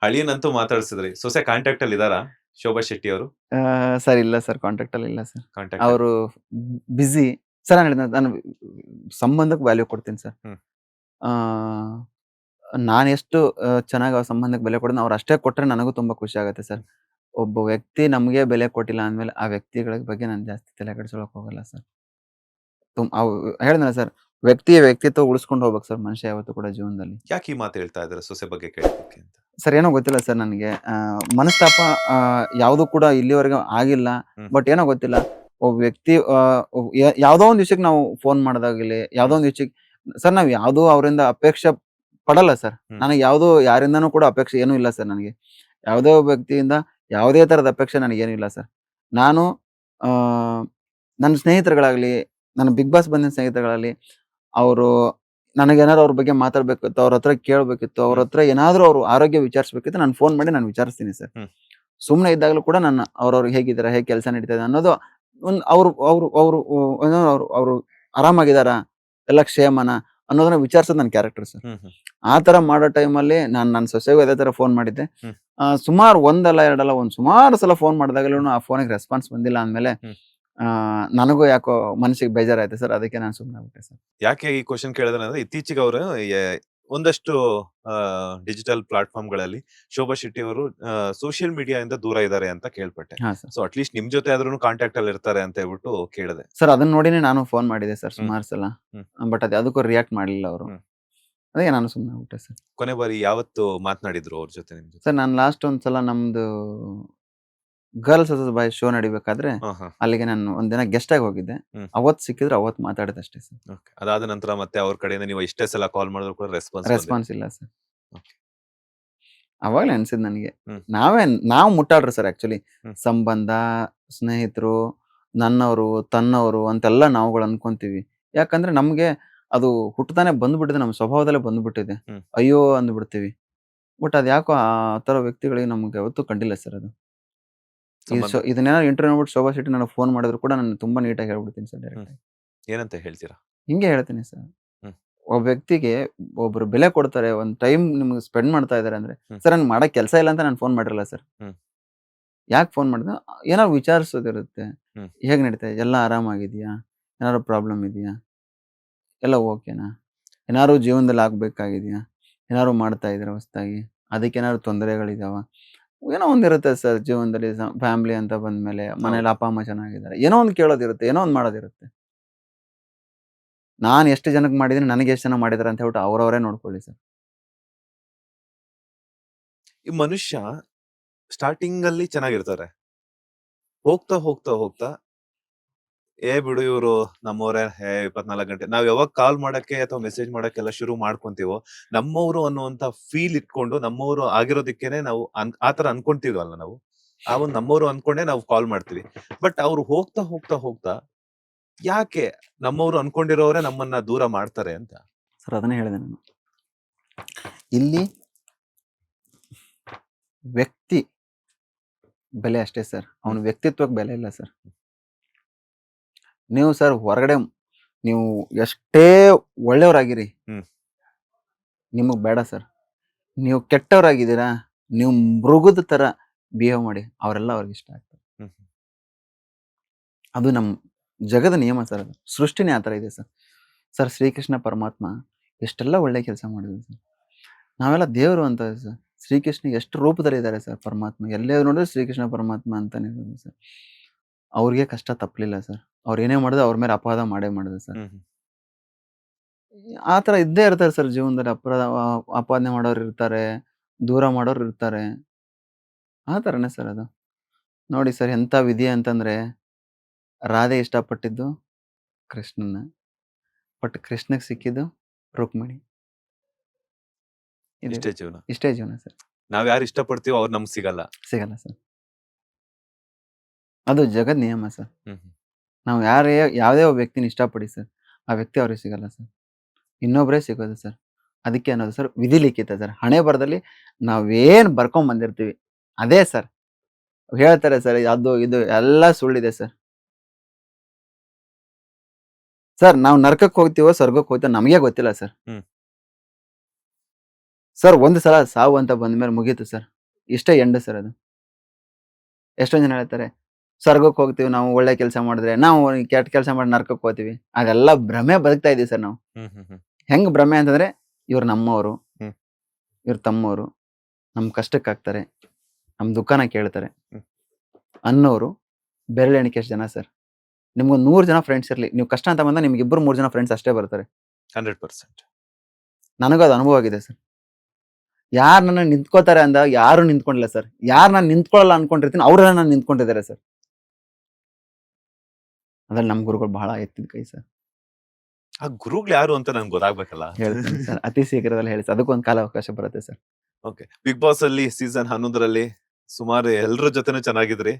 ಹಳಿಯನಂತೂ ಮಾತಾಡ್ಸಿದ್ರಿ. ಸೊಸೆ ಕಾಂಟ್ಯಾಕ್ಟ್ ಅಲ್ಲಿ ಇದಾರಾ? ಶೋಭಾ ಶೆಟ್ಟಿ ಅವರು ಸರ್ ಇಲ್ಲ ಸರ್, ಕಾಂಟ್ಯಾಕ್ಟ್ ಅಲ್ಲಿ ಇಲ್ಲ ಸರ್. ಕಾಂಟ್ಯಾಕ್ಟ್ ಅಲ್ಲಿ. ಅವರು ಬಿಸಿ. ಸರ್ ನಾನು ಹೇಳಿದ್ನಲ್ಲ, ನಾನು ಸಂಬಂಧಕ್ಕೆ ವ್ಯಾಲ್ಯೂ ಕೊಡ್ತೀನಿ ಸರ್. ಹ್ಮ್. ಆ, ನಾನೆಷ್ಟು ಚೆನ್ನಾಗಿ ಆ ಸಂಬಂಧಕ್ಕೆ ಬೆಲೆ ಕೊಡ್ತೀನಿ, ಅವ್ರು ಅಷ್ಟೇ ಕೊಟ್ರೆ ನನಗೂ ತುಂಬಾ ಖುಷಿ ಆಗುತ್ತೆ ಸರ್. ಹ್ಮ್. ಒಬ್ಬ ವ್ಯಕ್ತಿ ನಮಗೆ ಬೆಲೆ ಕೊಟ್ಟಿಲ್ಲ ಅಂದ್ಮೇಲೆ ಆ ವ್ಯಕ್ತಿಗಳ ಬಗ್ಗೆ ನಾನು ಜಾಸ್ತಿ ತಲೆ ಕೆಡಿಸ್ಕೊಳಕ್ ಹೋಗಲ್ಲ ಸರ್. ಅವು ಹೇಳಿದ್ನಲ್ಲ ಸರ್, ವ್ಯಕ್ತಿತ್ವ ಉಳಿಸ್ಕೊಂಡು ಹೋಗ್ಬೇಕು ಸರ್ ಮನುಷ್ಯ ಯಾವತ್ತೂ ಕೂಡ ಜೀವನದಲ್ಲಿ. ಯಾಕೆ ಈ ಮಾತು ಹೇಳ್ತಾ ಇದ್ದಾರೆ ಸೊಸೆ ಬಗ್ಗೆ ಕೇಳೋದಕ್ಕೆ ಅಂತ? ಸರ್ ಏನೋ ಗೊತ್ತಿಲ್ಲ ಸರ್ ನನಗೆ. ಮನಸ್ತಾಪ ಯಾವುದು ಕೂಡ ಇಲ್ಲಿವರೆಗೂ ಆಗಿಲ್ಲ. ಹ್ಮ್. ಬಟ್ ಏನೋ ಗೊತ್ತಿಲ್ಲ, ಒಬ್ಬ ವ್ಯಕ್ತಿ ಯಾವ್ದೋ ಒಂದು ವಿಷಯಕ್ಕೆ ನಾವು ಫೋನ್ ಮಾಡಿದಾಗಲಿ, ಯಾವ್ದೋ ಒಂದು ವಿಷಯಕ್ಕೆ ಸರ್ ನಾವು ಯಾವುದೋ ಅವರಿಂದ ಅಪೇಕ್ಷೆ ಪಡಲ್ಲ ಸರ್. ಹ್ಮ್. ನನಗೆ ಯಾವುದೋ ಯಾರಿಂದನೂ ಕೂಡ ಅಪೇಕ್ಷೆ ಏನೂ ಇಲ್ಲ ಸರ್. ನನಗೆ ಯಾವುದೇ ಒಬ್ಬ ವ್ಯಕ್ತಿಯಿಂದ ಯಾವುದೇ ತರದ ಅಪೇಕ್ಷೆ ನನಗೇನು ಇಲ್ಲ ಸರ್. ನಾನು ಆ, ನನ್ನ ಸ್ನೇಹಿತರುಗಳಾಗ್ಲಿ, ನನ್ನ ಬಿಗ್ ಬಾಸ್ ಬಂದಿನ ಸ್ನೇಹಿತರುಗಳಾಗಲಿ, ಅವರು ನನಗೇನಾದ್ರು ಅವ್ರ ಬಗ್ಗೆ ಮಾತಾಡ್ಬೇಕಿತ್ತು, ಅವ್ರ ಹತ್ರ ಕೇಳಬೇಕಿತ್ತು, ಅವ್ರ ಹತ್ರ ಏನಾದ್ರು ಅವ್ರ ಆರೋಗ್ಯ ವಿಚಾರಿಸ್ಬೇಕಿತ್ತು, ನಾನು ಫೋನ್ ಮಾಡಿ ನಾನು ವಿಚಾರಿಸ್ತೀನಿ ಸರ್. ಹ್ಮ್. ಸುಮ್ಮನೆ ಇದ್ದಾಗಲೂ ಕೂಡ ನನ್ನ ಅವ್ರವ್ರಿಗೆ ಹೇಗಿದ್ದಾರೆ, ಹೇಗೆ ಕೆಲಸ ನಡೀತಾ ಇದೆ ಅನ್ನೋದು ಒಂದು ಅವ್ರು ಅವ್ರು ಅವರು ಅವ್ರು ಅವರು ಆರಾಮಾಗಿದಾರ, ಎಲ್ಲ ಕ್ಷೇಮನ ಅನ್ನೋದನ್ನ ವಿಚಾರಿಸೋದು ನನ್ನ ಕ್ಯಾರೆಕ್ಟರ್ ಸರ್. ಹ್ಮ್. ಹ್ಮ್. ಆ ತರ ಮಾಡೋ ಟೈಮಲ್ಲಿ ನನ್ನ ಸೊಸೆಗೂ ಅದೇ ತರ ಫೋನ್ ಮಾಡಿದ್ದೆ. ಹ್ಮ್. ಸುಮಾರು ಒಂದಲ್ಲ ಎರಡಲ್ಲ ಸುಮಾರು ಸಲ ಫೋನ್ ಮಾಡಿದಾಗಲೂ ಆ ಫೋನಿಗೆ ರೆಸ್ಪಾನ್ಸ್ ಬಂದಿಲ್ಲ ಅಂದಮೇಲೆ ಹ್ಮ್. ನನಗೂ ಯಾಕೋ ಮನಸ್ಸಿಗೆ ಬೇಜಾರಾಯ್ತು ಸರ್. ಅದಕ್ಕೆ ನಾನು ಸುಮ್ಮನೆ ಆಗ್ಬಿಟ್ಟೆ ಸರ್. ಯಾಕೆ ಈ ಕ್ವಶನ್ ಕೇಳಿದ್ರೆ ಅಂದ್ರೆ ಇತ್ತೀಚೆಗೆ ಅವರು ಒಂದಷ್ಟು ಡಿಜಿಟಲ್ ಪ್ಲಾಟ್ಫಾರ್ಮ್ ಗಳಲ್ಲಿ ಶೋಭಾ ಶೆಟ್ಟಿ ಅವರು ಸೋಷಿಯಲ್ ಮೀಡಿಯಾ ಇಂದ ದೂರ ಇದ್ದಾರೆ ಅಂತ ಕೇಳ್ಪಟ್ಟೆ. ಹಾ ಸರ್. ಸೊ ಅಟ್ಲೀಸ್ಟ್ ನಿಮ್ ಜೊತೆ ಆದ್ರೂ ಕಾಂಟ್ಯಾಕ್ಟ್ ಅಲ್ಲಿ ಇರ್ತಾರೆ ಅಂತ ಹೇಳ್ಬಿಟ್ಟು ಕೇಳಿದೆ. ಸರ್ ಅದನ್ನ ನೋಡಿನೇ ನಾನು ಫೋನ್ ಮಾಡಿದೆ ಸರ್ ಸುಮಾರು ಸಲ. ಹ್ಮ್. ಬಟ್ ಅದು ಅದಕ್ಕೂ ರಿಯಾಕ್ಟ್ ಮಾಡಲಿಲ್ಲ ಅವರು. ಹ್ಮ್. ಅದಕ್ಕೆ ನಾನು ಸುಮ್ಮನೆ ಆಗ್ಬಿಟ್ಟೆ ಸರ್. ಕೊನೆ ಬಾರಿ ಯಾವತ್ತು ಮಾತನಾಡಿದ್ರು ಅವ್ರ ಜೊತೆ ನಿಮ್ ಜೊತೆ? ಸರ್ ನಾನು ಲಾಸ್ಟ್ ಒಂದ್ಸಲ ನಮ್ದು ಗರ್ಲ್ಸ್ ವರ್ಸಸ್ ಬಾಯ್ಸ್ ಶೋ ನಡಿಬೇಕಾದ್ರೆ ಹಾ, ಹಾ. ಅಲ್ಲಿಗೆ ನಾನು ಒಂದಿನ ಗೆಸ್ಟ್ ಆಗಿ ಹೋಗಿದ್ದೆ. ಹ್ಮ್. ಅವತ್ತು ಸಿಕ್ಕಿದ್ರೆ ಅವತ್ತು ಮಾತಾಡಿದೆ ಅಷ್ಟೇ ಸರ್. Okay. ಅದಾದ ನಂತರ ಮತ್ತೆ ಅವ್ರ ಕಡೆಯಿಂದ ನೀವು ಎಷ್ಟೇ ಸಲ ಕಾಲ್ ಮಾಡಿದ್ರು ಕೂಡ ರೆಸ್ಪಾನ್ಸ್ ರೆಸ್ಪಾನ್ಸ್ ಇಲ್ಲ ಸರ್. Okay. ಅವಾಗಲೇ ಅನ್ಸಿದ್ ನನಗೆ, ಹ್ಮ್. ನಾವು ಮುಟ್ಟಾಡ್ರು ಸರ್ ಆಕ್ಚುಲಿ. ಹ್ಮ್. ಸಂಬಂಧ, ಸ್ನೇಹಿತರು, ನನ್ನವರು, ತನ್ನವರು ಅಂತೆಲ್ಲ ನಾವುಗಳು ಅನ್ಕೊಂತೀವಿ. ಯಾಕಂದ್ರೆ ನಮ್ಗೆ ಅದು ಹುಟ್ಟತಾನೆ ಬಂದ್ಬಿಟ್ಟಿದೆ, ನಮ್ಮ ಸ್ವಭಾವದಲ್ಲೇ ಬಂದ್ಬಿಟ್ಟಿದೆ. ಹ್ಮ್. ಅಯ್ಯೋ ಅಂದ್ಬಿಡ್ತೀವಿ. ಬಟ್ ಅದು ಯಾಕೋ ಆ ತರ ವ್ಯಕ್ತಿಗಳಿಗೆ ನಮ್ಗೆ ಯಾವತ್ತೂ ಕಂಡಿಲ್ಲ ಸರ್ ಅದು. ಸಂಬಂಧ ಇದನ್ನೇನಾದ್ರು ಇಂಟರ್ವ್ಯೂ ನೋಡ್ಬಿಟ್ಟು ಶೋಭಾ ಶೆಟ್ಟಿ ನನಗೆ ಫೋನ್ ಮಾಡಿದ್ರು ಕೂಡ ನಾನು ತುಂಬಾ ನೀಟಾಗಿ ಹೇಳ್ಬಿಡ್ತೀನಿ ಸರ್ ಡೈರೆಕ್ಟ್ ಆಗಿ. ಏನಂತ ಹೇಳ್ತೀರಾ? ಹಿಂಗೆ ಹೇಳ್ತೀನಿ ಸರ್. ಹ್ಮ್. ಒಬ್ಬ ವ್ಯಕ್ತಿಗೆ ಒಬ್ರು ಬೆಲೆ ಕೊಡ್ತಾರೆ, ಒಂದು ಟೈಮ್ ನಿಮ್ಗೆ ಸ್ಪೆಂಡ್ ಮಾಡ್ತಾ ಇದಾರೆ ಅಂದ್ರೆ, ಹ್ಮ್. ಸರ್ ನನ್ಗೆ ಮಾಡಕ್ ಕೆಲಸ ಇಲ್ಲ ಅಂತ ನಾನು ಫೋನ್ ಮಾಡಿರಲ್ಲ ಸರ್. ಹ್ಮ್. ಯಾಕೆ ಫೋನ್ ಮಾಡಿದೆ, ಏನಾದ್ರು ವಿಚಾರಿಸೋದಿರುತ್ತೆ. ಹ್ಮ್. ಹೇಗ್ ನಡೀತಾ ಇದೆ, ಎಲ್ಲ ಆರಾಮಾಗಿದ್ಯಾ, ಏನಾದ್ರು ಪ್ರಾಬ್ಲಮ್ ಇದೆಯಾ, ಎಲ್ಲ ಓಕೆನಾ, ಏನಾದ್ರು ಜೀವನದಲ್ಲಿ ಆಗ್ಬೇಕಾಗಿದ್ಯಾ, ಏನಾದ್ರು ಮಾಡ್ತಾ ಇದ್ದೀರಾ ಹೊಸದಾಗಿ, ಅದಕ್ಕೇನಾದ್ರು ತೊಂದರೆಗಳಿದಾವ, ಏನೋ ಒಂದಿರುತ್ತೆ ಸರ್ ಜೀವನದಲ್ಲಿ. ಫ್ಯಾಮಿಲಿ ಅಂತ ಬಂದ್ಮೇಲೆ ಮನೇಲಿ ಅಪ್ಪ ಅಮ್ಮ ಚೆನ್ನಾಗಿದ್ದಾರೆ, ಏನೋ ಒಂದು ಕೇಳೋದಿರುತ್ತೆ, ಏನೋ ಒಂದು ಮಾಡೋದಿರುತ್ತೆ. ನಾನು ಎಷ್ಟು ಜನಕ್ಕೆ ಮಾಡಿದ್ದೀನಿ, ನನಗೆ ಎಷ್ಟು ಜನ ಮಾಡಿದಾರೆ ಅಂತ ಹೇಳ್ಬಿಟ್ಟು ಅವ್ರವರೇ ನೋಡ್ಕೊಳ್ಳಿ ಸರ್. ಈ ಮನುಷ್ಯ ಸ್ಟಾರ್ಟಿಂಗ್ ಅಲ್ಲಿ ಚೆನ್ನಾಗಿರ್ತಾರೆ. ಹೋಗ್ತಾ ಹೋಗ್ತಾ ಹೋಗ್ತಾ ಬಿಡು ಇವ್ರು ನಮ್ಮವ್ರೆ 24 ಗಂಟೆ ನಾವ್ ಯಾವಾಗ ಕಾಲ್ ಮಾಡಕ್ಕೆ ಅಥವಾ ಮೆಸೇಜ್ ಮಾಡಕ್ಕೆಲ್ಲ ಶುರು ಮಾಡ್ಕೊಂತೀವೋ, ನಮ್ಮವ್ರು ಅನ್ನುವಂತ ಫೀಲ್ ಇಟ್ಕೊಂಡು ನಮ್ಮವ್ರು ಆಗಿರೋದಕ್ಕೇನೆ ನಾವು ಆತರ ಅನ್ಕೊಂತೀವಲ್ಲ ನಾವು. ಆ ಒಂದು ನಮ್ಮವ್ರು ಅನ್ಕೊಂಡೇ ನಾವು ಕಾಲ್ ಮಾಡ್ತೀವಿ. ಬಟ್ ಅವ್ರು ಹೋಗ್ತಾ ಹೋಗ್ತಾ ಹೋಗ್ತಾ ಯಾಕೆ ನಮ್ಮವ್ರು ಅನ್ಕೊಂಡಿರೋರೇ ನಮ್ಮನ್ನ ದೂರ ಮಾಡ್ತಾರೆ ಅಂತ? ಸರ್ ಅದನ್ನೇ ಹೇಳಿದೆ ನಾನು. ಇಲ್ಲಿ ವ್ಯಕ್ತಿ ಬೆಲೆ ಅಷ್ಟೇ ಸರ್, ಅವನ ವ್ಯಕ್ತಿತ್ವಕ್ಕೆ ಬೆಲೆ ಇಲ್ಲ ಸರ್. ನೀವು ಸರ್ ಹೊರಗಡೆ ನೀವು ಎಷ್ಟೇ ಒಳ್ಳೆಯವರಾಗಿರಿ, ಹ್ಮ್. ನಿಮಗ್ ಬೇಡ ಸರ್. ನೀವು ಕೆಟ್ಟವರಾಗಿದ್ದೀರಾ, ನೀವು ಮೃಗದ ತರ ಬಿಹೇವ್ ಮಾಡಿ, ಅವರೆಲ್ಲ ಅವ್ರಿಗೆ ಇಷ್ಟ ಆಗ್ತಾರೆ. ಹ್ಮ್. ಅದು ನಮ್ಮ ಜಗದ ನಿಯಮ ಸರ್. ಅದು ಸೃಷ್ಟಿನೇ ಆ ಥರ ಇದೆ ಸರ್. ಸರ್ ಶ್ರೀಕೃಷ್ಣ ಪರಮಾತ್ಮ ಎಷ್ಟೆಲ್ಲ ಒಳ್ಳೆ ಕೆಲಸ ಮಾಡಿದ್ರು ಸರ್. ನಾವೆಲ್ಲ ದೇವರು ಅಂತ ಸರ್. ಶ್ರೀಕೃಷ್ಣ ಎಷ್ಟು ರೂಪದಲ್ಲಿ ಇದ್ದಾರೆ ಸರ್ ಪರಮಾತ್ಮ. ಎಲ್ಲೇ ನೋಡಿದ್ರೆ ಶ್ರೀಕೃಷ್ಣ ಪರಮಾತ್ಮ ಅಂತಾನೆ ಇರೋದು ಸರ್. ಅವ್ರಿಗೆ ಕಷ್ಟ ತಪ್ಪಲಿಲ್ಲ ಸರ್. ಅವ್ರು ಏನೇ ಮಾಡಿದ್ರು ಅವ್ರ ಮೇಲೆ ಅಪವಾದ ಮಾಡೇ ಮಾಡಿದ್ರು ಸರ್. ಹ್ಮ್. ಆ ಥರ ಇದ್ದೇ ಇರ್ತಾರೆ ಸರ್ ಜೀವನದಲ್ಲಿ. ಅಪಾದನೆ ಮಾಡೋರು ಇರ್ತಾರೆ, ದೂರ ಮಾಡೋರು ಇರ್ತಾರೆ. ಆ ಥರನೇ ಸರ್ ಅದು. ನೋಡಿ ಸರ್ ಎಂಥ ವಿಧಿ ಅಂತಂದ್ರೆ, ರಾಧೆ ಇಷ್ಟಪಟ್ಟಿದ್ದು ಕೃಷ್ಣನ್ನ, ಬಟ್ ಕೃಷ್ಣಗೆ ಸಿಕ್ಕಿದ್ದು ರುಕ್ಮಿಣಿ. ಇಷ್ಟೇ ಜೀವನ. ಇಷ್ಟೇ ಜೀವನ ಸರ್. ನಾವ್ ಯಾರು ಇಷ್ಟಪಡ್ತೀವೋ ಅವ್ರು ನಮ್ಗೆ ಸಿಗಲ್ಲ. ಸಿಗಲ್ಲ ಸರ್. ಅದು ಜಗದ್ ನಿಯಮ ಸರ್. ಹ್ಮ್. ನಾವು ಯಾವುದೇ ಒಬ್ಬ ವ್ಯಕ್ತಿನ ಇಷ್ಟಪಡಿ ಸರ್, ಆ ವ್ಯಕ್ತಿ ಅವ್ರಿಗೆ ಸಿಗಲ್ಲ ಸರ್. ಇನ್ನೊಬ್ಬರೇ ಸಿಗೋದು ಸರ್. ಅದಕ್ಕೆ ಅನ್ನೋದು ಸರ್ ವಿಧಿ ಲಿಖಿತ ಸರ್. ಹಣೆ ಬರದಲ್ಲಿ ನಾವೇನ್ ಬರ್ಕೊಂಡ್ ಬಂದಿರ್ತೀವಿ ಅದೇ ಸರ್. ಹೇಳ್ತಾರೆ ಸರ್ ಅದು ಇದು ಎಲ್ಲ ಸುಳ್ಳಿದೆ ಸರ್. ಸರ್ ನಾವು ನರಕಕ್ಕೆ ಹೋಗ್ತೀವೋ ಸ್ವರ್ಗಕ್ಕೆ ಹೋಗ್ತೀವೋ ನಮಗೆ ಗೊತ್ತಿಲ್ಲ ಸರ್. ಹ್ಮ್. ಸರ್ ಒಂದು ಸಲ ಸಾವು ಅಂತ ಬಂದ್ಮೇಲೆ ಮುಗೀತು ಸರ್. ಇಷ್ಟೇ ಎಂಡ್ ಸರ್ ಅದು. ಎಷ್ಟೊಂದ್ ಜನ ಹೇಳ್ತಾರೆ, ಸ್ವರ್ಗಕ್ಕೆ ಹೋಗ್ತೀವಿ ನಾವು ಒಳ್ಳೆ ಕೆಲಸ ಮಾಡಿದ್ರೆ, ನಾವು ಕೆಟ್ಟ ಕೆಲಸ ಮಾಡಿ ನರಕಕ್ಕೆ ಹೋಗ್ತೀವಿ. ಅದೆಲ್ಲ ಭ್ರಮೆ ಬದುಕ್ತಾ ಇದೀವಿ ಸರ್ ನಾವು. ಹ್ಮ್ ಹ್ಮ್ ಹ್ಮ್ ಹೆಂಗ್ ಭ್ರಮೆ ಅಂತಂದ್ರೆ, ಇವ್ರು ನಮ್ಮವರು, ಹ್ಮ್. ಇವ್ರು ತಮ್ಮವರು, ನಮ್ ಕಷ್ಟಕ್ಕಾಗ್ತಾರೆ, ನಮ್ ದುಃಖನ ಕೇಳ್ತಾರೆ ಹ್ಮ್. ಅನ್ನೋರು ಬೆರಳೆಣಿಕೆಷ್ಟು ಜನ ಸರ್. ನಿಮ್ಗೆ 100 ಜನ ಫ್ರೆಂಡ್ಸ್ ಇರ್ಲಿ, ನೀವು ಕಷ್ಟ ಅಂತ ಬಂದಾಗ ನಿಮ್ಗೆ 2-3 ಜನ ಫ್ರೆಂಡ್ಸ್ ಅಷ್ಟೇ ಬರ್ತಾರೆ. 100%. ನನಗೂ ಅದು ಅನುಭವ ಆಗಿದೆ ಸರ್. ಯಾರು ನನ್ನ ನಿಂತ್ಕೋತಾರೆ ಅಂದಾಗ ಯಾರು ನಿಂತ್ಕೊಂಡಿಲ್ಲ ಸರ್. ಯಾರು ನಾನು ನಿಂತ್ಕೊಳ್ಳಲ್ಲ ಅನ್ಕೊಂಡಿರ್ತೀನಿ ಅವರೆಲ್ಲ ನಾನು ನಿಂತ್ಕೊಂಡಿದ್ದಾರೆ ಸರ್. ಅದ್ರಲ್ಲಿ ನಮ್ ಗುರುಗಳು ಬಹಳ ಎತ್ತಿದ ಕೈ ಸರ್. ಆ ಗುರುಗಳು ಯಾರು ಅಂತ ನಂಗೆ ಗೊತ್ತಾಗ್ಬೇಕಲ್ಲ. ಹೇಳ್ತೀನಿ ಸರ್, ಅತಿ ಶೀಘ್ರದಲ್ಲಿ ಹೇಳಿ ಸರ್. ಅದಕ್ಕೊಂದು ಕಾಲಾವಕಾಶ ಬರುತ್ತೆ ಸರ್. ಓಕೆ, ಬಿಗ್ ಬಾಸ್ ಅಲ್ಲಿ ಸೀಸನ್ 11ರಲ್ಲಿ ಸುಮಾರು ಎಲ್ಲರ ಜೊತೆನೂ ಚೆನ್ನಾಗಿದ್ರಿ.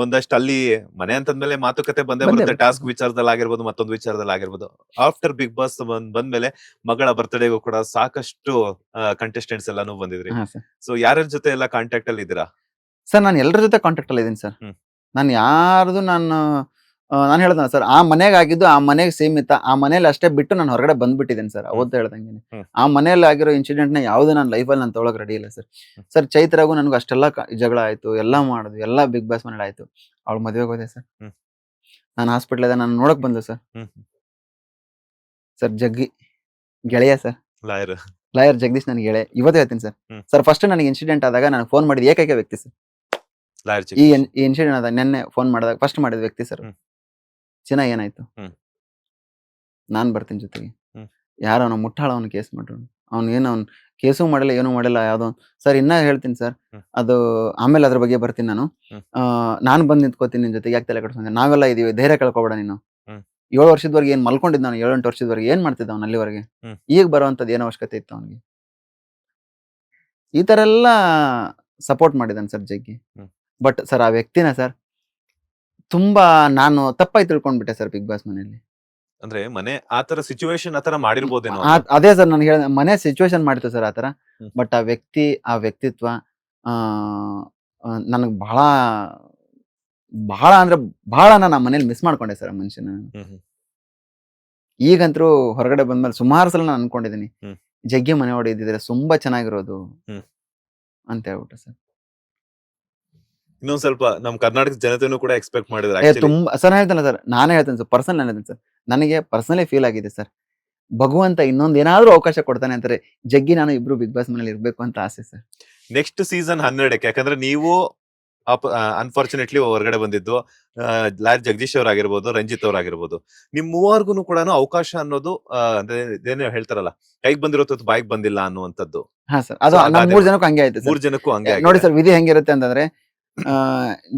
ಒಂದಷ್ಟು ಅಲ್ಲಿ ಮನೆ ಅಂತಂದ್ಮೇಲೆ ಮಾತುಕತೆ ಬಂದೇ ಬಂದೇ ಬರುತ್ತೆ. ಬರುತ್ತೆ. ಟಾಸ್ಕ್ ವಿಚಾರದಲ್ಲಿ ಆಗಿರ್ಬೋದು, ಮತ್ತೊಂದು ವಿಚಾರದಲ್ಲಿ ಆಗಿರ್ಬೋದು. ಆಫ್ಟರ್ ಬಿಗ್ ಬಾಸ್ ಬಂದ್ಮೇಲೆ ಮಗಳ ಬರ್ತ್ಡೇಗೂ ಕೂಡ ಸಾಕಷ್ಟು ಕಂಟೆಸ್ಟೆಂಟ್ಸ್ ಎಲ್ಲಾನು ಬಂದಿದ್ರಿ. ಹಾ ಸರ್. ಸೊ ಯಾರ್ಯಾರ ಜೊತೆ ಎಲ್ಲ ಕಾಂಟ್ಯಾಕ್ಟ್ ಅಲ್ಲಿ ಇದ್ದೀರಾ? ಸರ್ ನಾನು ಎಲ್ಲರ ಜೊತೆ ಕಾಂಟ್ಯಾಕ್ಟ್ ಅಲ್ಲಿ ಇದ್ದೀನಿ ಸರ್. ಹ್ಮ್. ನಾನು ಯಾರ್ದು ನಾನು ಹೇಳ್ದಲ್ಲ ಸರ್, ಆ ಮನೆಗೆ ಆಗಿದ್ದು ಆ ಮನೆಗೆ ಸೀಮಿತ. ಆ ಮನೇಲಿ ಅಷ್ಟೇ ಬಿಟ್ಟು ನಾನು ಹೊರಗಡೆ ಬಂದ್ಬಿಟ್ಟಿದ್ದೀನಿ ಸರ್. ಅವತ್ತು ಹೇಳ್ದಂಗೆ ಹ್ಮ್. ಆ ಮನೇಲಿ ಆಗಿರೋ ಇನ್ಸಿಡೆಂಟ್ ನ ಯಾವ್ದು ನನ್ನ ಲೈಫಲ್ಲಿ ನಾನು ತೊಗೊಳಕ್ ರೆಡಿ ಇಲ್ಲ ಸರ್. ಸರ್ ಚೈತ್ರಾಗೂ ನನಗೂ ಅಷ್ಟೆಲ್ಲ ಜಗಳ ಆಯ್ತು, ಎಲ್ಲ ಮಾಡಿದ್ವಿ, ಎಲ್ಲ ಬಿಗ್ ಬಾಸ್ ಮನೇಲಿ ಆಯ್ತು. ಅವಳು ಮದುವೆಗೆ ಹೋದೆ ಸರ್. ಹ್ಮ್. ನಾನು ಹಾಸ್ಪಿಟ್ಲ್ ನಾನು ನೋಡಕ್ ಬಂದ್ಲು ಸರ್. ಹ್ಮ್. ಸರ್ ಜಗ್ಗಿ ಗೆಳೆಯ ಸರ್, ಲಾಯರ್. ಲಾಯರ್ ಜಗದೀಶ್ ನನಗೆ ಗೆಳೆಯ. ಇವತ್ತೇ ಹೇಳ್ತೀನಿ ಸರ್. ಹ್ಮ್. ಸರ್ ಫಸ್ಟ್ ನನಗೆ ಇನ್ಸಿಡೆಂಟ್ ಆದಾಗ ನನಗೆ ಫೋನ್ ಮಾಡಿದ ಏಕೈಕ ವ್ಯಕ್ತಿ ಸರ್. ಲಾಯರ್ ಈ ಇನ್ಸಿಡೆಂಟ್ ಆದಾಗ ನೆನ್ನೆ ಫೋನ್ ಮಾಡಿದಾಗ ಫಸ್ಟ್ ಮಾಡಿದ ವ್ಯಕ್ತಿ ಸರ್. ಹ್ಮ್. ಚಿನ್ನ ಏನಾಯ್ತು? ಹ್ಮ್. ನಾನ್ ಬರ್ತೀನಿ ಜೊತೆಗೆ. ಹ್ಮ್. ಯಾರೋ ಅವನ ಮುಟ್ಟಾಳ ಅವ್ನ ಕೇಸ್ ಮಾಡ್ರು. ಅವ್ನು ಕೇಸು ಮಾಡಿಲ್ಲ, ಏನೂ ಮಾಡಿಲ್ಲ. ಯಾವ್ದೋ ಸರ್ ಇನ್ನ ಹೇಳ್ತೀನಿ ಸರ್. ಹ್ಮ್. ಅದು ಆಮೇಲೆ ಅದ್ರ ಬಗ್ಗೆ ಬರ್ತೀನಿ ನಾನು. ಹ್ಮ್. ನಾನು ಬಂದು ನಿಂತ್ಕೋತೀನಿ ನಿನ್ ಜೊತೆಗೆ, ಯಾಕೆ ತಲೆ ಕೆಡಿಸ್ಕೊಂಡೆ? ನಾವೆಲ್ಲ ಇದೀವಿ, ಧೈರ್ಯ ಕಳ್ಕೊಬೇಡ ನೀನು. ಹ್ಮ್. 7 ವರ್ಷದವರೆಗೆ ಏನ್ ಮಲ್ಕೊಂಡಿದ್ದ ನಾನು, 7-8 ವರ್ಷದವರೆಗೆ ಏನ್ ಮಾಡ್ತಿದ್ದ ಅವ್ನು ಅಲ್ಲಿವರೆಗೆ? ಹ್ಮ್. ಈಗ ಬರೋವಂಥದ್ದು ಏನು ಅವಶ್ಯಕತೆ ಇತ್ತು ಅವನಿಗೆ? ಈ ತರ ಎಲ್ಲ ಸಪೋರ್ಟ್ ಮಾಡಿದಾನೆ ಸರ್ ಜಗ್ಗಿ. ಹ್ಮ್. ಬಟ್ ಸರ್ ಆ ವ್ಯಕ್ತಿನ ಸರ್ ತುಂಬಾ ನಾನು ತಪ್ಪಾಗಿ ತಿಳ್ಕೊಂಡ್ಬಿಟ್ಟೆ ಸರ್ ಬಿಗ್ ಬಾಸ್ ಮನೆಯಲ್ಲಿ. ಅಂದ್ರೆ ಮನೆ ಆತರ ಸಿಚುವೇಶನ್ ಆತರ ಮಾಡಿರ್ಬೋದೇನೋ. ಅದೇ ಸರ್ ನಾನು ಹೇಳಿದ ಮನೆ ಸಿಚುವೇಶನ್ ಮಾಡಿತ್ತು ಸರ್ ಆತರ. ಹ್ಮ್. ಬಟ್ ಆ ವ್ಯಕ್ತಿ, ಆ ವ್ಯಕ್ತಿತ್ವ ನನಗೆ ಬಹಳ ಬಹಳ ಅಂದ್ರೆ ಬಹಳ ನಾನು ಆ ಮನೇಲಿ ಮಿಸ್ ಮಾಡ್ಕೊಂಡೆ ಸರ್ ಆ ಮನುಷ್ಯನ. ಹ್ಮ್ ಹ್ಮ್. ಈಗಂತರೂ ಹೊರಗಡೆ ಬಂದ್ಮೇಲೆ ಸುಮಾರು ಸಲ ನಾನು ಅನ್ಕೊಂಡಿದ್ದೀನಿ, ಹ್ಮ್. ಜಗ್ಗಿ ಮನೆ ಹೊಡೆದಿದ್ರೆ ತುಂಬಾ ಚೆನ್ನಾಗಿರೋದು ಹ್ಮ್. ಅಂತ ಹೇಳ್ಬಿಟ್ಟು ಸರ್. ಇನ್ನೊಂದ್ ಸ್ವಲ್ಪ ನಮ್ ಕರ್ನಾಟಕ ಜನತೆನೂ ಕೂಡ ಎಕ್ಸ್ಪೆಕ್ಟ್ ಮಾಡಿದ್ರು actually. ತುಂಬಾ ಸರ್ ಹೇಳ್ತಾನೆ ಸರ್, ನಾನೇ ಹೇಳ್ತೇನೆ ಸರ್, ಪರ್ಸನಲ್ ನಾನು ಹೇಳ್ತೇನೆ ಸರ್. ನನಗೆ ಪರ್ಸನಲಿ ಫೀಲ್ ಆಗಿದೆ ಸರ್, ಭಗವಂತ ಇನ್ನೊಂದ್ ಏನಾದ್ರೂ ಅವಕಾಶ ಕೊಡ್ತಾನೆ ಅಂತಾರೆ. ಜಗ್ಗಿ ನಾನು ಇಬ್ರು ಬಿಗ್ ಬಾಸ್ ಮನೇಲಿ ಇರ್ಬೇಕು ಅಂತ ಆಸೆ ಸರ್. ನೆಕ್ಸ್ಟ್ ಸೀಸನ್ 12ಕ್ಕೆ, ಯಾಕಂದ್ರೆ ನೀವು ಅನ್ಫಾರ್ಚುನೇಟ್ಲಿ ಹೊರಗಡೆ ಬಂದಿದ್ದು ಲಾಯರ್ ಜಗದೀಶ್ ಅವರಾಗಿರ್ಬೋದು, ರಂಜಿತ್ ಅವರಾಗಿರ್ಬೋದು, ನಿಮ್ ಮೂವರ್ಗು ಕೂಡ ಅವಕಾಶ ಅನ್ನೋದು ಅಂದ್ರೆ ಇದೇನೋ ಹೇಳ್ತಾರಲ್ಲ, ಕೈಗೆ ಬಂದಿರೋದು ಬಾಯಿಗೆ ಬಂದಿಲ್ಲ ಅನ್ನುವಂಥದ್ದು. ಹಾ ಸರ್, ಅದು So, ನಮ್ ಅದೇ 3 ಜನಕ್ಕೂ ಹಂಗೆ ಆಯ್ತು ಸರ್. 3 ಜನಕ್ಕೂ ಹಂಗೆ ನೋಡಿ ಆಗಿದೆ. ಸರ್, ವಿಧಿ ಹೆಂಗಿರುತ್ತೆ ಅಂತಂದ್ರೆ,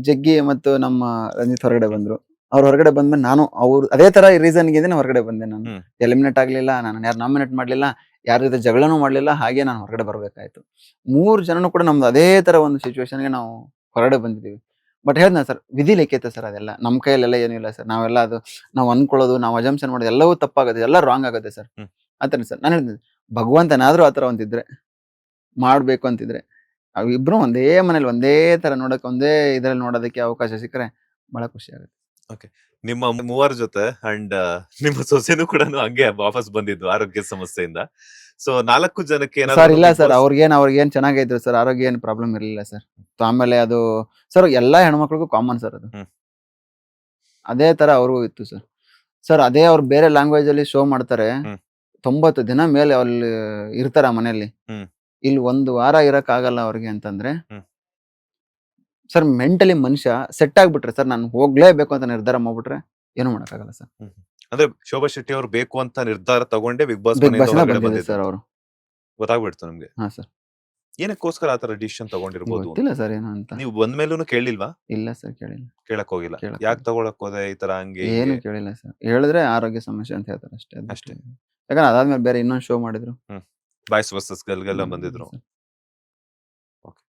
ಜಗ್ಗಿ ಮತ್ತು ನಮ್ಮ ರಂಜಿತ್ ಹೊರಗಡೆ ಬಂದ್ರು. ಅವ್ರು ಹೊರಗಡೆ ಬಂದ್ಮೇಲೆ ನಾನು ಅವ್ರು ಅದೇ ತರ ರೀಸನ್ಗೆ ಹೊರಗಡೆ ಬಂದೆ. ನಾನು ಹ್ಮ್. ಎಲಿಮಿನೇಟ್ ಆಗ್ಲಿಲ್ಲ, ನಾನು ಯಾರು ನಾಮಿನೇಟ್ ಮಾಡ್ಲಿಲ್ಲ, ಯಾರ ಜೊತೆ ಜಗಳನೂ ಮಾಡ್ಲಿಲ್ಲ. ಹಾಗೆ ನಾನು ಹೊರಗಡೆ ಬರ್ಬೇಕಾಯ್ತು. 3 ಜನನು ಕೂಡ ನಮ್ದು ಅದೇ ತರ ಒಂದು ಸಿಚುವೇಶನ್ಗೆ ನಾವು ಹೊರಗಡೆ ಬಂದಿದ್ದೀವಿ. ಬಟ್ ಹೇಳ್ದ ಸರ್, ವಿಧಿ ಲಿಖಿತ ಸರ್. ಅದೆಲ್ಲ ನಮ್ಮ ಕೈಯಲ್ಲೆಲ್ಲ ಏನೂ ಇಲ್ಲ ಸರ್. ನಾವೆಲ್ಲ ಅದು ನಾವು ಅನ್ಕೊಳ್ಳೋದು, ನಾವು ಅಜಂಪ್ಷನ್ ಮಾಡೋದು ಎಲ್ಲವೂ ತಪ್ಪಾಗುತ್ತೆ, ಎಲ್ಲ ರಾಂಗ್ ಆಗುತ್ತೆ ಸರ್. ಹ್ಮ್. ಆತರ ಸರ್ ನಾನು ಹೇಳ್ತೀನಿ, ಭಗವಂತನಾದ್ರೂ ಆತರ ಒಂದಿದ್ರೆ ಮಾಡ್ಬೇಕು ಅಂತಿದ್ರೆ, ಅವಿಬ್ರು ಒಂದೇ ಮನೇಲಿ ಒಂದೇ ತರ ನೋಡಕ್, ಒಂದೇ ಇದ್ರಲ್ಲಿ ನೋಡೋದಕ್ಕೆ ಅವಕಾಶ ಸಿಕ್ಕರೆ ಬಹಳ ಖುಷಿ ಆಗುತ್ತೆ. ನಿಮ್ಮ ಮೂವರ ಜೊತೆ ಅಂಡ್ ನಿಮ್ಮ ಸೊಸೆನೂ ಕೂಡ ಹಂಗೆ ವಾಪಸ್ ಬಂದಿದ್ದು ಆರೋಗ್ಯ ಸಮಸ್ಯೆಯಿಂದ. ಸೊ 4 ಜನಕ್ಕೆ ಸರ್ ಇಲ್ಲ ಸರ್, ಅವ್ರಿಗೇನ್ ಚೆನ್ನಾಗಿದ್ರು ಸರ್, ಆರೋಗ್ಯ ಏನು ಪ್ರಾಬ್ಲಮ್ ಇರಲಿಲ್ಲ ಸರ್. ಆಮೇಲೆ ಅದು ಸರ್ ಎಲ್ಲಾ ಹೆಣ್ಮಕ್ಳಿಗೂ ಕಾಮನ್ ಸರ್ ಅದು. ಹ್ಮ್. ಅದೇ ತರ ಅವ್ರಿಗೂ ಇತ್ತು ಸರ್. ಸರ್ ಅದೇ ಅವ್ರು ಬೇರೆ ಲ್ಯಾಂಗ್ವೇಜ್ ಅಲ್ಲಿ ಶೋ ಮಾಡ್ತಾರೆ, ಹ್ಮ್. 90 ದಿನ ಮೇಲೆ ಅಲ್ಲಿ ಇರ್ತಾರ ಮನೆಯಲ್ಲಿ. ಹ್ಮ್. ಇಲ್ಲಿ 1 ವಾರ ಇರಕ್ ಆಗಲ್ಲ ಅವ್ರಿಗೆ ಅಂತಂದ್ರೆ, ಹ್ಮ್. ಸರ್ ಮೆಂಟಲಿ ಮನುಷ್ಯ ಸೆಟ್ ಆಗ್ಬಿಟ್ರೆ ಸರ್, ನಾನು ಹೋಗ್ಲೇಬೇಕು ಅಂತ ನಿರ್ಧಾರ ಮಾಡ್ಬಿಟ್ರೆ ಏನು ಮಾಡಕ್ಕಾಗಲ್ಲ ಸರ್. ಅಂದ್ರೆ ಶೋಭಾ ಶೆಟ್ಟಿ ಅವ್ರು ಬೇಕು ಅಂತ ನಿರ್ಧಾರ ತಗೊಂಡೆ ಬಿಗ್ ಬಾಸ್ ಬಿಗ್ ಬಾಸ್ ಹೊರಗಡೆ ಬಂದಿದೆ ಬಂದಿದ್ದು ಸರ್ ಅವರು. ಗೊತ್ತಾಗ್ಬಿಡ್ತು ನಮ್ಗೆ. ಹಾ ಸರ್, ಏನಕ್ಕೋಸ್ಕರ ಆತರ ಡಿಸಿಷನ್ ತಗೊಂಡಿರ್ಬೋದು? ಗೊತ್ತಿಲ್ಲ ಸರ್ ಏನು ಅಂತ. ನೀವು ಬಂದ್ಮೇಲೂ ಕೇಳಿಲ್ವಾ? ಇಲ್ಲ ಸರ್, ಕೇಳಿಲ್ಲ. ಕೇಳಕ್ ಹೋಗಿಲ್ಲ. ಕೇಳಕ್ ಯಾಕೆ ತಗೊಳಕ್ ಹೋದೆ ಈ ತರ ಹಂಗೆ ಏನು ಹಿಂಗೆ? ಕೇಳಿಲ್ಲ ಸರ್. ಹೇಳಿದ್ರೆ ಆರೋಗ್ಯ ಸಮಸ್ಯೆ ಅಂತ ಹೇಳ್ತಾರೆ ಅಷ್ಟೇ. ಅದು ಅಷ್ಟೇ. ಯಾಕಂದ್ರೆ ಅದಾದ್ಮೇಲೆ ಬೇರೆ ಇನ್ನೊಂದು ಶೋ ಮಾಡಿದ್ರು. ಬಾಯ್ಸ್ ವರ್ಸಸ್ ಗರ್ಲ್ಗೆಲ್ಲ ಬಂದಿದ್ರು. ಸರ್.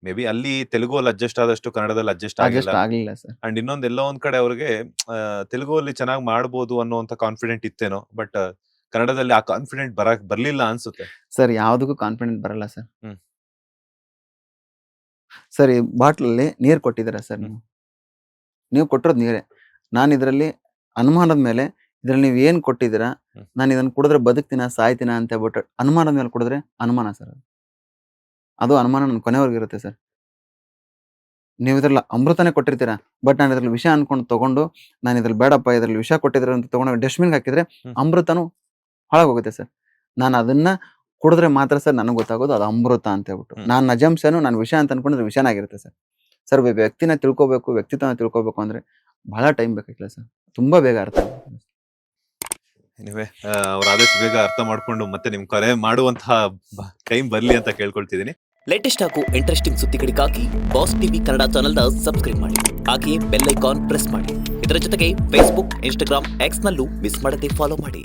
ಮೇ ಬಿ ಅಲ್ಲಿ ತೆಲುಗು ಅಲ್ಲಿ ಅಡ್ಜಸ್ಟ್ ಆದಷ್ಟು ಕನ್ನಡದಲ್ಲಿ ಅಡ್ಜಸ್ಟ್ ಆಗಿಲ್ಲ. ಅಡ್ಜಸ್ಟ್ ಆಗ್ಲಿಲ್ಲ ಸರ್. ಅಂಡ್ ಇನ್ನೊಂದ್ ಎಲ್ಲೋ ಒಂದ್ ಕಡೆ ಅವ್ರಿಗೆ ತೆಲುಗು ಅಲ್ಲಿ ಚೆನ್ನಾಗಿ ಮಾಡ್ಬೋದು ಅನ್ನೋಂತ ಕಾನ್ಫಿಡೆಂಟ್ ಇತ್ತೇನೋ, ಬಟ್ ಕನ್ನಡದಲ್ಲಿ ಆ ಕಾನ್ಫಿಡೆಂಟ್ ಬರ್ಲಿಲ್ಲ ಅನ್ಸುತ್ತೆ. ಸರ್ ಯಾವ್ದಕ್ಕೂ ಕಾನ್ಫಿಡೆಂಟ್ ಬರಲ್ಲ ಸರ್. ಹ್ಮ್. ಸರ್ ಈ ಬಾಟ್ಲಲ್ಲಿ ನೀರ್ ಕೊಟ್ಟಿದ್ದೀರಾ ಸರ್ ನೀವು. ನೀವು ಕೊಟ್ಟಿರೋದು ನೀರೇ. ನಾನು ಇದರಲ್ಲಿ ಅನುಮಾನದ ಮೇಲೆ, ಇದ್ರಲ್ಲಿ ನೀವು ಏನ್ ಕೊಟ್ಟಿದ್ದೀರಾ, ಹ್ಮ್. ನಾನು ಇದನ್ನ ಕುಡಿದ್ರೆ ಬದುಕ್ತೀನ ಸಾಯ್ತೀನ ಅಂತ ಹೇಳ್ಬಿಟ್ಟು ಅನುಮಾನದ ಮೇಲೆ ಕುಡಿದ್ರೆ ಅನುಮಾನ ಸರ್ ಅದು. ಅದು ಅನುಮಾನ ನನ್ನ ಕೊನೆವರೆಗೂ ಇರುತ್ತೆ ಸರ್. ನೀವು ಇದ್ರಲ್ಲಿ ಅಮೃತನೇ ಕೊಟ್ಟಿರ್ತೀರಾ, ಬಟ್ ನಾನು ಇದ್ರಲ್ಲಿ ವಿಷ ಅನ್ಕೊಂಡು ತಗೊಂಡು, ನಾನು ಇದ್ರಲ್ಲಿ ಬೇಡಪ್ಪ ಇದ್ರಲ್ಲಿ ವಿಷ ಕೊಟ್ಟಿದ್ರೆ ಅಂತ ತಗೊಂಡು ಡಸ್ಟ್‌ಬಿನ್‌ಗೆ ಹಾಕಿದ್ರೆ ಹ್ಮ್. ಅಮೃತನೂ ಹಾಳಾಗೋಗುತ್ತೆ ಸರ್. ನಾನು ಅದನ್ನ ಕುಡಿದ್ರೆ ಮಾತ್ರ ಸರ್ ನನಗೆ ಗೊತ್ತಾಗೋದು ಅದು ಅಮೃತ ಅಂತ ಹೇಳ್ಬಿಟ್ಟು. ಹ್ಮ್. ನಾನು ನಜಮ್ಸನು ನಾನು ವಿಷ ಅಂತ ಅನ್ಕೊಂಡ್ರೆ ವಿಷನೇ ಆಗಿರುತ್ತೆ ಸರ್. ಸರ್ ವ್ಯಕ್ತಿನ ತಿಳ್ಕೋಬೇಕು, ವ್ಯಕ್ತಿತ್ವನ ತಿಳ್ಕೋಬೇಕು ಅಂದ್ರೆ ಬಹಳ ಟೈಮ್ ಬೇಕಾಗಿಲ್ಲ ಸರ್. ತುಂಬಾ ಬೇಗ ಅರ್ಥ ಆಗುತ್ತೆ. ಎನಿವೆ ಅವ್ರು ಆದಷ್ಟು ಬೇಗ ಅರ್ಥ ಮಾಡ್ಕೊಂಡು ಮತ್ತೆ ನಿಮ್ ಕರೆ ಮಾಡುವಂತಹ ಟೈಮ್ ಬರ್ಲಿ ಅಂತ ಕೇಳ್ಕೊಳ್ತಿದ್ದೀನಿ. ಲೇಟೆಸ್ಟ್ ಹಾಗೂ ಇಂಟ್ರೆಸ್ಟಿಂಗ್ ಸುದ್ದಿಗಳಿಗಾಗಿ ಬಾಸ್ ಟಿವಿ ಕನ್ನಡ ಚಾನೆಲ್ನ ಸಬ್ಸ್ಕ್ರೈಬ್ ಮಾಡಿ. ಹಾಗೆಯೇ ಬೆಲ್ ಐಕಾನ್ ಪ್ರೆಸ್ ಮಾಡಿ. ಇದರ ಜೊತೆಗೆ ಫೇಸ್ಬುಕ್, ಇನ್ಸ್ಟಾಗ್ರಾಮ್, ಎಕ್ಸ್ನಲ್ಲೂ ಮಿಸ್ ಮಾಡದೆ ಫಾಲೋ ಮಾಡಿ.